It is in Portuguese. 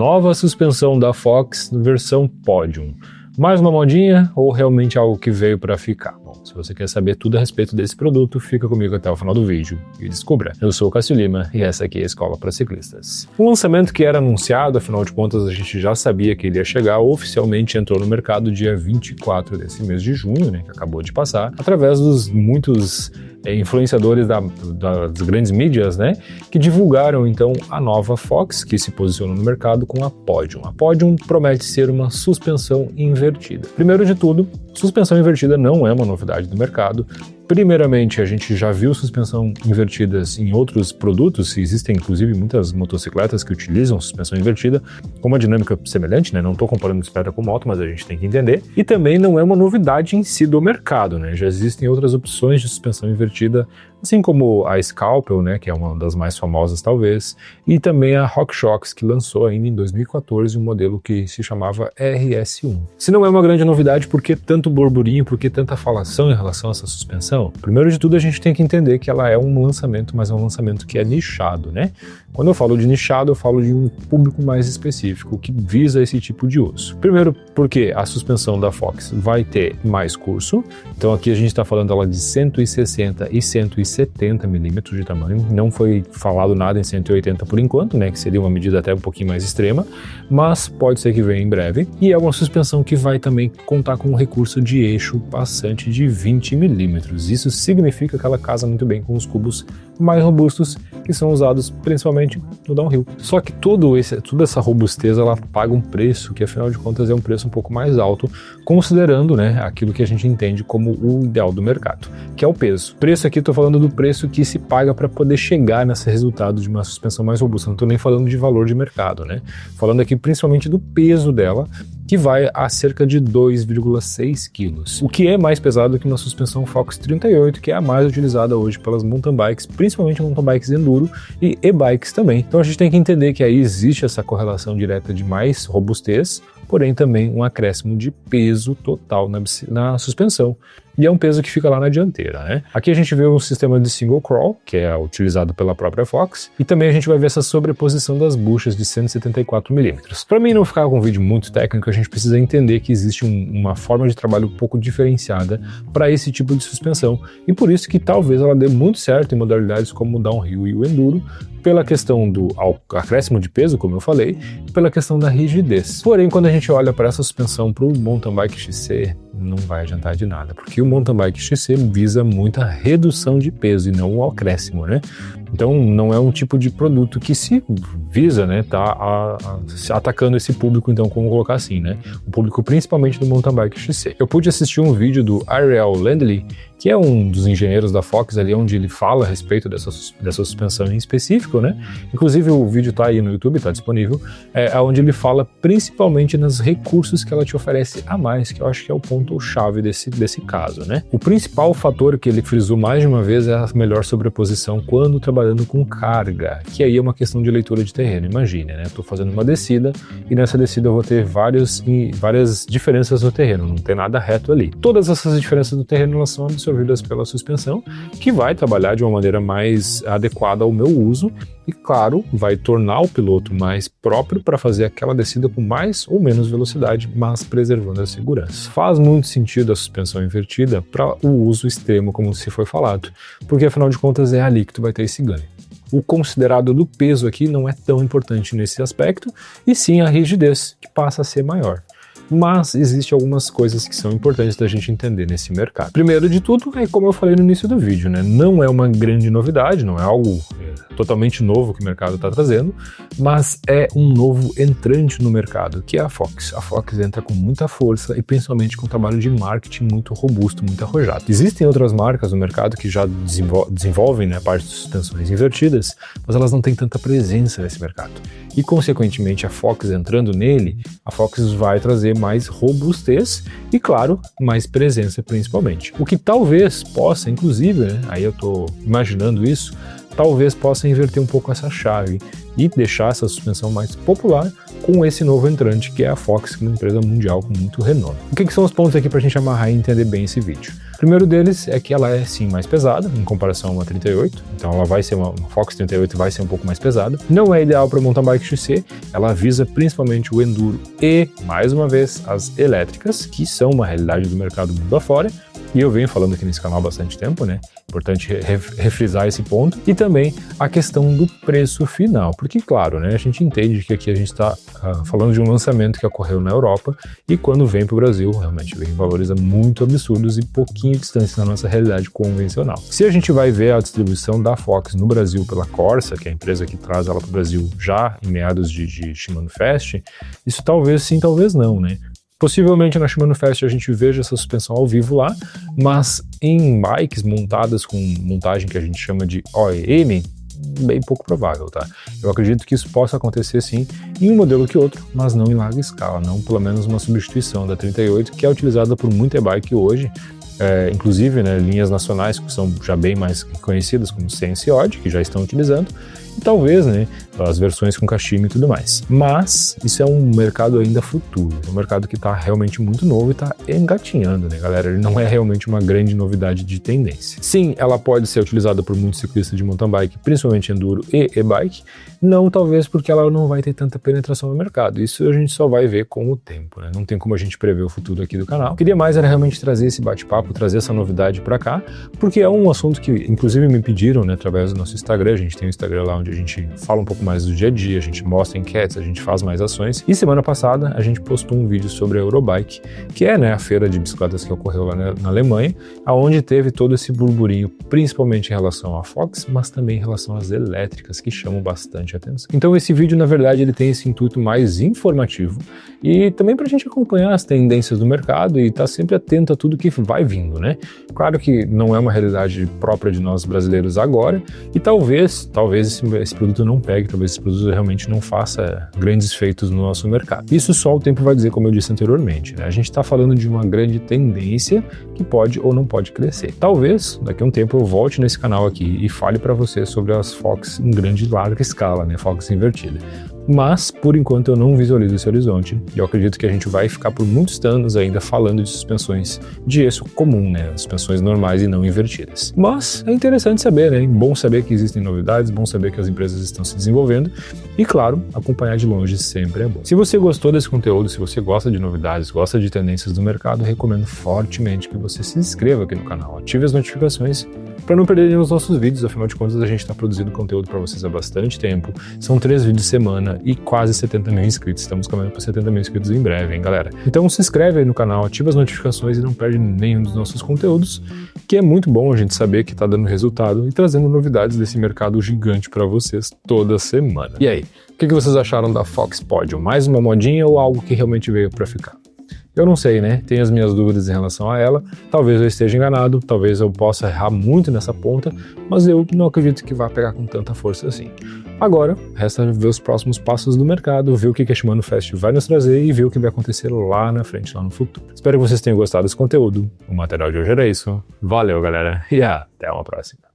nova suspensão da Fox versão Podium. Mais uma modinha ou realmente algo que veio para ficar? Bom, se você quer saber tudo a respeito desse produto, fica comigo até o final do vídeo e descubra. Eu sou o Cássio Lima e essa aqui é a Escola para Ciclistas. Um lançamento que era anunciado, afinal de contas a gente já sabia que ele ia chegar, oficialmente entrou no mercado dia 24 desse mês de junho, né, que acabou de passar, através dos muitos influenciadores das grandes mídias, né, que divulgaram então a nova Fox, que se posicionou no mercado com a Podium. A Podium promete ser uma suspensão invertida. Primeiro de tudo, suspensão invertida não é uma novidade do mercado. Primeiramente, a gente já viu suspensão invertidas em outros produtos, existem inclusive muitas motocicletas que utilizam suspensão invertida com uma dinâmica semelhante, né? Não estou comparando bicicleta com moto, mas a gente tem que entender. E também não é uma novidade em si do mercado, né? Já existem outras opções de suspensão invertida, assim como a Scalpel, né, que é uma das mais famosas talvez, e também a RockShox, que lançou ainda em 2014 um modelo que se chamava RS1. Se não é uma grande novidade, por que tanto burburinho, por que tanta falação em relação a essa suspensão? Primeiro de tudo, a gente tem que entender que ela é um lançamento, mas é um lançamento que é nichado, né? Quando eu falo de nichado, eu falo de um público mais específico, que visa esse tipo de uso. Primeiro, porque a suspensão da Fox vai ter mais curso, então aqui a gente está falando ela de 160 e 170 milímetros de tamanho, não foi falado nada em 180 por enquanto, né, que seria uma medida até um pouquinho mais extrema, mas pode ser que venha em breve, e é uma suspensão que vai também contar com um recurso de eixo passante de 20 milímetros. Isso significa que ela casa muito bem com os cubos mais robustos que são usados principalmente no downhill. Só que toda essa robustez ela paga um preço que afinal de contas é um preço um pouco mais alto, considerando, né, aquilo que a gente entende como o ideal do mercado, que é o peso. Preço aqui, estou falando do preço que se paga para poder chegar nesse resultado de uma suspensão mais robusta, não estou nem falando de valor de mercado, né? Falando aqui principalmente do peso dela, que vai a cerca de 2,6 quilos, o que é mais pesado que uma suspensão Fox 38, que é a mais utilizada hoje pelas mountain bikes, principalmente mountain bikes enduro e e-bikes também. Então a gente tem que entender que aí existe essa correlação direta de mais robustez, porém também um acréscimo de peso total na suspensão. E é um peso que fica lá na dianteira, né? Aqui a gente vê um sistema de single crawl, que é utilizado pela própria Fox, e também a gente vai ver essa sobreposição das buchas de 174 milímetros. Para mim não ficar com um vídeo muito técnico, a gente precisa entender que existe uma forma de trabalho um pouco diferenciada para esse tipo de suspensão, e por isso que talvez ela dê muito certo em modalidades como o downhill e o enduro, pela questão do acréscimo de peso, como eu falei, e pela questão da rigidez. Porém, quando a gente olha para essa suspensão para o mountain bike XC, não vai adiantar de nada, porque o mountain bike XC visa muita redução de peso e não o acréscimo, né? Então não é um tipo de produto que se visa, né, atacando esse público, então, como colocar assim, né? O público principalmente do mountain bike XC. Eu pude assistir um vídeo do Ariel Landley, que é um dos engenheiros da Fox ali, onde ele fala a respeito dessa suspensão em específico, né? Inclusive o vídeo tá aí no YouTube, tá disponível, onde ele fala principalmente nos recursos que ela te oferece a mais, que eu acho que é o ponto-chave desse caso, né? O principal fator que ele frisou mais de uma vez é a melhor sobreposição quando trabalhando com carga, que aí é uma questão de leitura de terreno. Imagine, né? Estou fazendo uma descida e nessa descida eu vou ter várias diferenças no terreno, não tem nada reto ali. Todas essas diferenças no terreno elas são absorvidas pela suspensão, que vai trabalhar de uma maneira mais adequada ao meu uso e, claro, vai tornar o piloto mais próprio para fazer aquela descida com mais ou menos velocidade, mas preservando a segurança. Faz muito sentido a suspensão invertida para o uso extremo, como se foi falado, porque afinal de contas é ali que tu vai ter esse ganho. O considerado do peso aqui não é tão importante nesse aspecto, e sim a rigidez, que passa a ser maior. Mas existem algumas coisas que são importantes da gente entender nesse mercado. Primeiro de tudo, é como eu falei no início do vídeo, né? Não é uma grande novidade, não é algo totalmente novo que o mercado está trazendo, mas é um novo entrante no mercado, que é a Fox. A Fox entra com muita força e principalmente com um trabalho de marketing muito robusto, muito arrojado. Existem outras marcas no mercado que já desenvolvem, né, a parte de suspensões invertidas, mas elas não têm tanta presença nesse mercado. E, consequentemente, a Fox entrando nele, a Fox vai trazer mais robustez e, claro, mais presença principalmente. O que talvez possa, inclusive, né, aí eu estou imaginando isso, talvez possa inverter um pouco essa chave e deixar essa suspensão mais popular com esse novo entrante que é a Fox, que é uma empresa mundial com muito renome. O que são os pontos aqui para a gente amarrar e entender bem esse vídeo? O primeiro deles é que ela é sim mais pesada em comparação a uma 38, então ela vai ser uma Fox 38 vai ser um pouco mais pesada. Não é ideal para mountain bike XC, ela visa principalmente o enduro e, mais uma vez, as elétricas, que são uma realidade do mercado mundo afora. E eu venho falando aqui nesse canal há bastante tempo, né? Importante refrisar esse ponto. E também a questão do preço final. Porque, claro, né? A gente entende que aqui a gente está falando de um lançamento que ocorreu na Europa e quando vem para o Brasil, realmente vem em valores muito absurdos e pouquinho distantes da nossa realidade convencional. Se a gente vai ver a distribuição da Fox no Brasil pela Corsa, que é a empresa que traz ela para o Brasil já em meados de Shimano Fest, isso talvez sim, talvez não, né? Possivelmente na Shimano Fest a gente veja essa suspensão ao vivo lá, mas em bikes montadas com montagem que a gente chama de OEM, bem pouco provável, tá? Eu acredito que isso possa acontecer sim em um modelo que outro, mas não em larga escala, não pelo menos uma substituição da 38, que é utilizada por muita e-bike hoje, inclusive, né, linhas nacionais que são já bem mais conhecidas como Sense e Odd, que já estão utilizando, e talvez, né, as versões com Kashima e tudo mais. Mas isso é um mercado ainda futuro, é um mercado que está realmente muito novo e está engatinhando, né, galera? Ele não é realmente uma grande novidade de tendência. Sim, ela pode ser utilizada por muitos ciclistas de mountain bike, principalmente enduro e e-bike, não talvez porque ela não vai ter tanta penetração no mercado. Isso a gente só vai ver com o tempo, né? Não tem como a gente prever o futuro aqui do canal. Queria mais era realmente trazer esse bate-papo, trazer essa novidade para cá, porque é um assunto que inclusive me pediram, né, através do nosso Instagram. A gente tem um Instagram lá onde a gente fala um pouco mais do dia a dia, a gente mostra enquetes, a gente faz mais ações. E semana passada a gente postou um vídeo sobre a Eurobike, que é, né, a feira de bicicletas que ocorreu lá na Alemanha, aonde teve todo esse burburinho, principalmente em relação à Fox, mas também em relação às elétricas, que chamam bastante atenção. Então esse vídeo, na verdade, ele tem esse intuito mais informativo e também para a gente acompanhar as tendências do mercado e estar sempre atento a tudo que vai vindo, né? Claro que não é uma realidade própria de nós brasileiros agora e talvez esse produto não pegue, talvez esse produto realmente não faça grandes feitos no nosso mercado. Isso só o tempo vai dizer, como eu disse anteriormente, né? A gente está falando de uma grande tendência que pode ou não pode crescer. Talvez daqui a um tempo eu volte nesse canal aqui e fale para você sobre as Fox em grande e larga escala, né? Fox invertida. Mas, por enquanto, eu não visualizo esse horizonte e eu acredito que a gente vai ficar por muitos anos ainda falando de suspensões de eixo comum, né? Suspensões normais e não invertidas. Mas é interessante saber, né? Bom saber que existem novidades, bom saber que as empresas estão se desenvolvendo e, claro, acompanhar de longe sempre é bom. Se você gostou desse conteúdo, se você gosta de novidades, gosta de tendências do mercado, recomendo fortemente que você se inscreva aqui no canal, ative as notificações para não perderem os nossos vídeos. Afinal de contas, a gente está produzindo conteúdo para vocês há bastante tempo. São 3 vídeos semana e quase 70 mil inscritos. Estamos caminhando para 70 mil inscritos em breve, hein, galera? Então se inscreve aí no canal, ativa as notificações e não perde nenhum dos nossos conteúdos, que é muito bom a gente saber que está dando resultado e trazendo novidades desse mercado gigante para vocês toda semana. E aí, o que vocês acharam da Fox Podium? Mais uma modinha ou algo que realmente veio para ficar? Eu não sei, né? Tenho as minhas dúvidas em relação a ela. Talvez eu esteja enganado, talvez eu possa errar muito nessa ponta, mas eu não acredito que vá pegar com tanta força assim. Agora, resta ver os próximos passos do mercado, ver o que a Shimano Fest vai nos trazer e ver o que vai acontecer lá na frente, lá no futuro. Espero que vocês tenham gostado desse conteúdo. O material de hoje era isso. Valeu, galera, e até uma próxima.